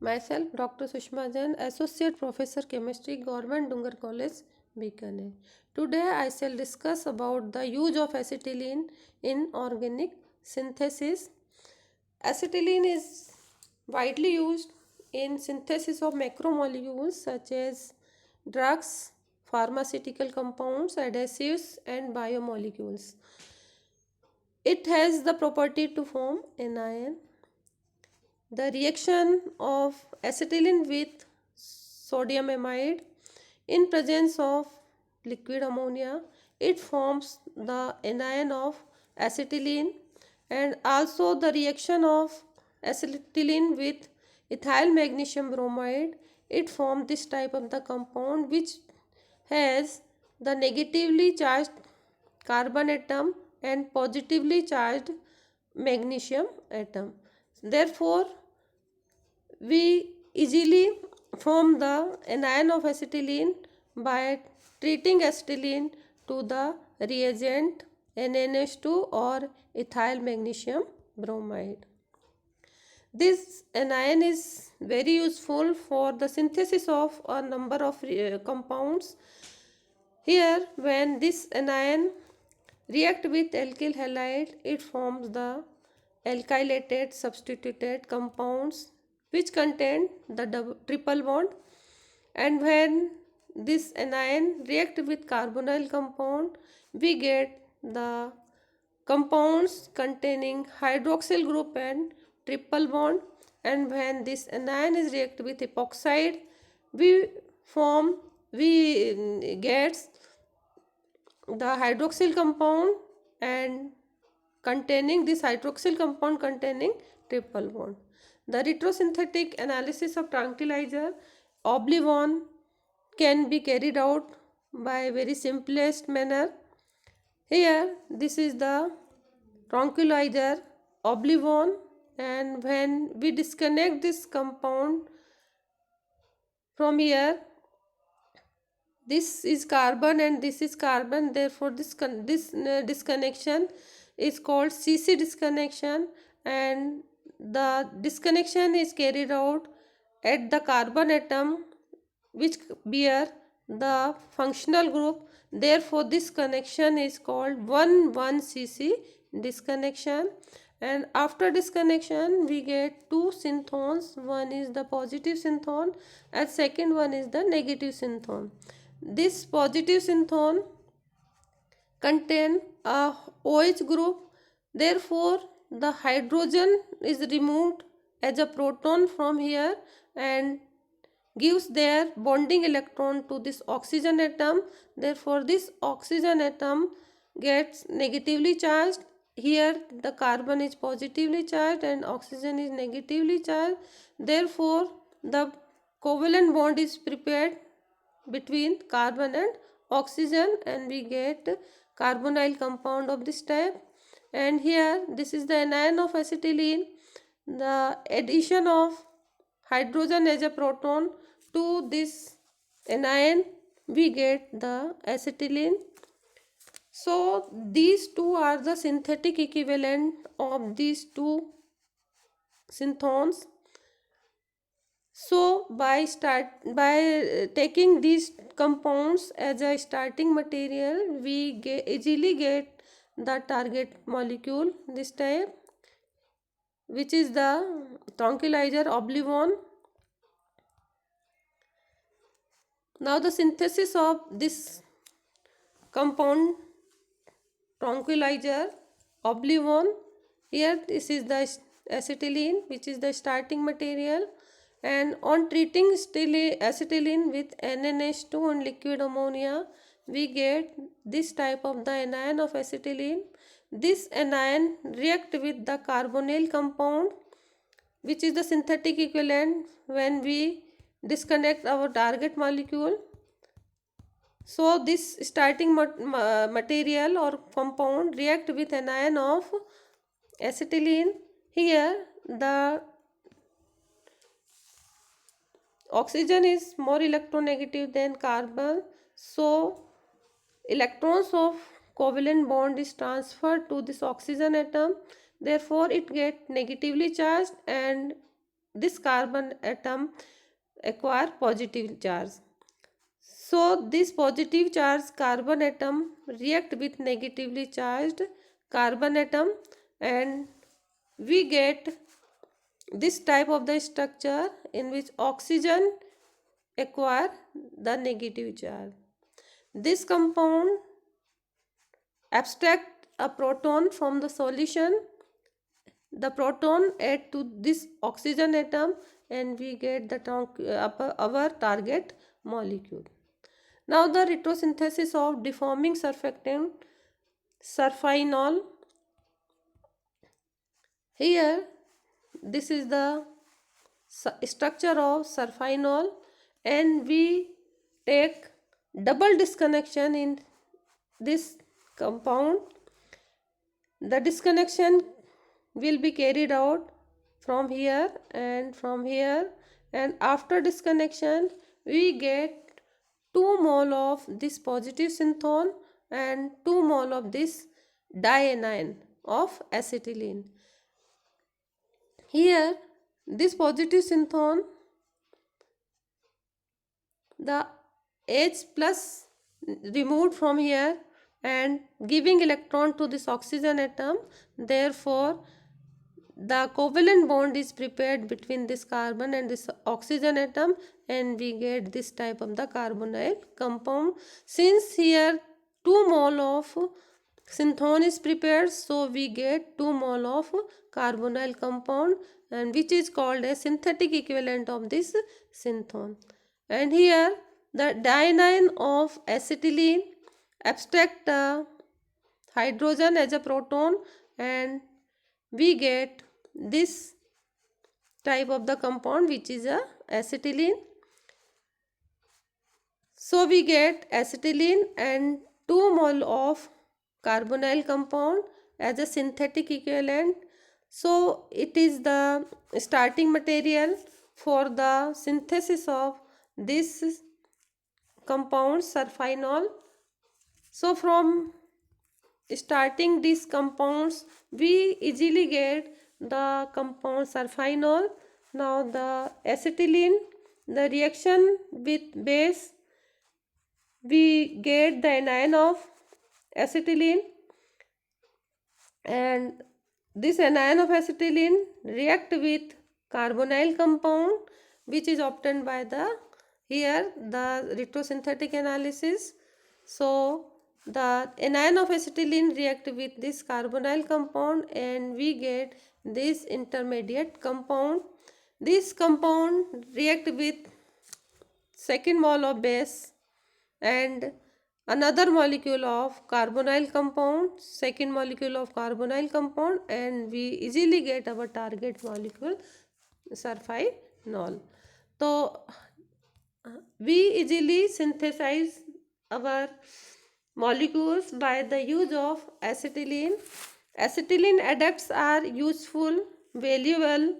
Myself, Dr. Sushma Jain, Associate Professor Chemistry, Government Dungar College, Bikaner. Today, I shall discuss about the use of acetylene in organic synthesis. Acetylene is widely used in synthesis of macromolecules such as drugs, pharmaceutical compounds, adhesives, and biomolecules. It has the property to form anion. The reaction of acetylene with sodium amide in presence of liquid ammonia, it forms the anion of acetylene, and also the reaction of acetylene with ethyl magnesium bromide, it forms this type of the compound which has the negatively charged carbon atom and positively charged magnesium atom. Therefore, we easily form the anion of acetylene by treating acetylene to the reagent NaNH2 or ethyl magnesium bromide. This anion is very useful for the synthesis of a number of compounds. Here, when this anion react with alkyl halide, it forms the alkylated substituted compounds which contain the triple bond, and when this anion react with carbonyl compound, we get the compounds containing hydroxyl group and triple bond, and when this anion is react with epoxide, we form we gets the hydroxyl compound and containing this hydroxyl compound containing triple bond. The retrosynthetic analysis of tranquilizer Oblivion can be carried out by very simplest manner. Here this is the tranquilizer Oblivion, and when we disconnect this compound from here, this is carbon and this is carbon, therefore this disconnection is called CC disconnection, and the disconnection is carried out at the carbon atom which bear the functional group, therefore this connection is called 1,1-CC disconnection. And after disconnection we get two synthons, one is the positive synthon and second one is the negative synthon. This positive synthon contain a OH group, therefore the hydrogen is removed as a proton from here and gives their bonding electron to this oxygen atom, therefore this oxygen atom gets negatively charged. Here the carbon is positively charged and oxygen is negatively charged, therefore the covalent bond is prepared between carbon and oxygen and we get carbonyl compound of this type. And here this is the anion of acetylene, the addition of hydrogen as a proton to this anion we get the acetylene. So these two are the synthetic equivalent of these two synthons. So by taking these compounds as a starting material, we easily get the target molecule this type, which is the tranquilizer Oblivion. Now the synthesis of this compound tranquilizer Oblivion, here this is the acetylene which is the starting material, and on treating acetylene with NaNH2 and liquid ammonia we get this type of the anion of acetylene. This anion react with the carbonyl compound which is the synthetic equivalent when we disconnect our target molecule. So this starting material or compound react with anion of acetylene. Here the oxygen is more electronegative than carbon, so electrons of covalent bond is transferred to this oxygen atom, therefore it get negatively charged and this carbon atom acquire positive charge. So this positive charged carbon atom react with negatively charged carbon atom, and we get this type of the structure in which oxygen acquire the negative charge. This compound abstract a proton from the solution. The proton add to this oxygen atom, and we get our target molecule. Now the retrosynthesis of deforming surfactant surfinol. Here this is the structure of surfinol, and we take double disconnection in this compound. The disconnection will be carried out from here and from here, and after disconnection we get 2 mole of this positive synthone and 2 mole of this dianion of acetylene. Here this positive synthone, the H plus removed from here and giving electron to this oxygen atom, therefore the covalent bond is prepared between this carbon and this oxygen atom, and we get this type of the carbonyl compound. Since here 2 mole of synthone is prepared, so we get 2 mole of carbonyl compound, and which is called a synthetic equivalent of this synthone. And here the dianion of acetylene abstract hydrogen as a proton, and we get this type of the compound which is a acetylene. So we get acetylene and 2 mole of carbonyl compound as a synthetic equivalent. So it is the starting material for the synthesis of this compound surfinol. So from starting these compounds we easily get the compound surfinol. Now the acetylene, the reaction with base, we get the anion of acetylene, and this anion of acetylene react with carbonyl compound, which is obtained by the here the retrosynthetic analysis. So the anion of acetylene react with this carbonyl compound, and we get this intermediate compound. This compound react with second mole of base and another molecule of carbonyl compound, second molecule of carbonyl compound, and we easily get our target molecule surfinol. So we easily synthesize our molecules by the use of acetylene. Acetylene adducts are useful, valuable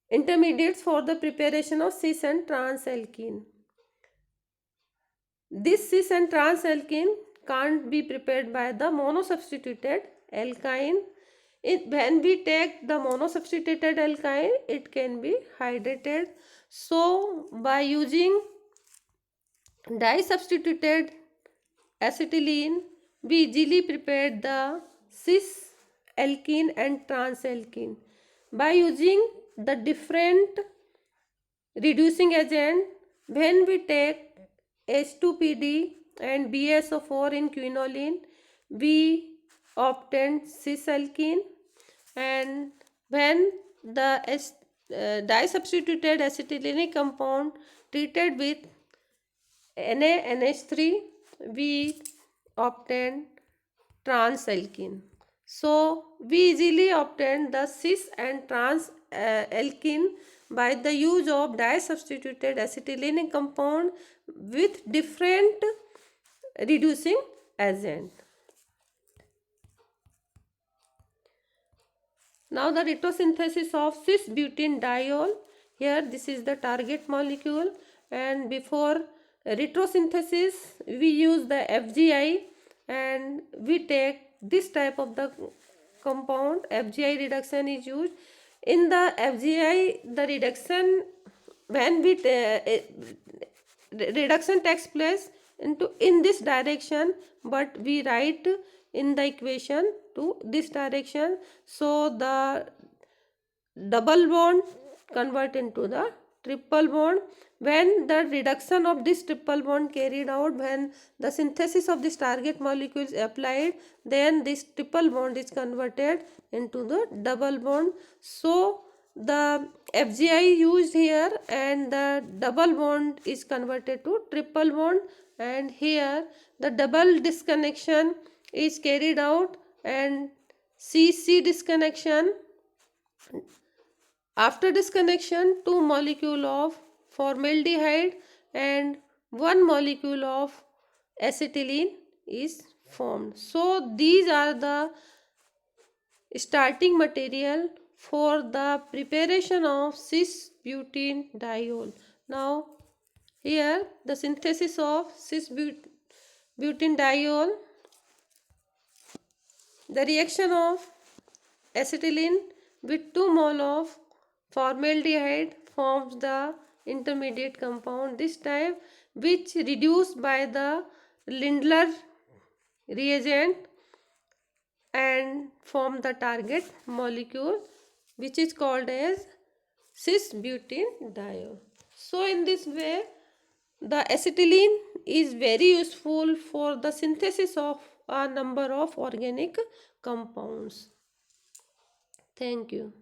intermediates for the preparation of cis and trans alkene. This cis and trans alkene can't be prepared by the monosubstituted alkyne. When we take the monosubstituted alkyne, it can be hydrated. So by using disubstituted acetylene, we easily prepared the cis alkene and trans alkene. By using the different reducing agent, when we take H2PD and BSO4 in quinoline, we obtain cis alkene, and when the disubstituted acetylenic compound treated with NaNH3, we obtain trans alkene. So we easily obtain the cis and trans alkene by the use of disubstituted acetylenic compound with different reducing agent. Now the retrosynthesis of cis-butene diol. Here this is the target molecule, and before retrosynthesis we use the FGI, and we take this type of the compound. FGI reduction is used. in the FGI, the reduction, when we reduction takes place into in this direction, but we write in the equation to this direction, so the double bond convert into the triple bond. When the reduction of this triple bond carried out, when the synthesis of this target molecule is applied, then this triple bond is converted into the double bond. So the FGI used here, and the double bond is converted to triple bond, and here the double disconnection is carried out, and CC disconnection. After disconnection, two molecule of formaldehyde and one molecule of acetylene is formed. So these are the starting material for the preparation of cis-butyl. Now here the synthesis of cis-butyl, the reaction of acetylene with 2 mole of formaldehyde forms the intermediate compound, this type, which reduced by the Lindlar reagent and form the target molecule, which is called as cis-butyl. So in this way, the acetylene is very useful for the synthesis of a number of organic compounds. Thank you.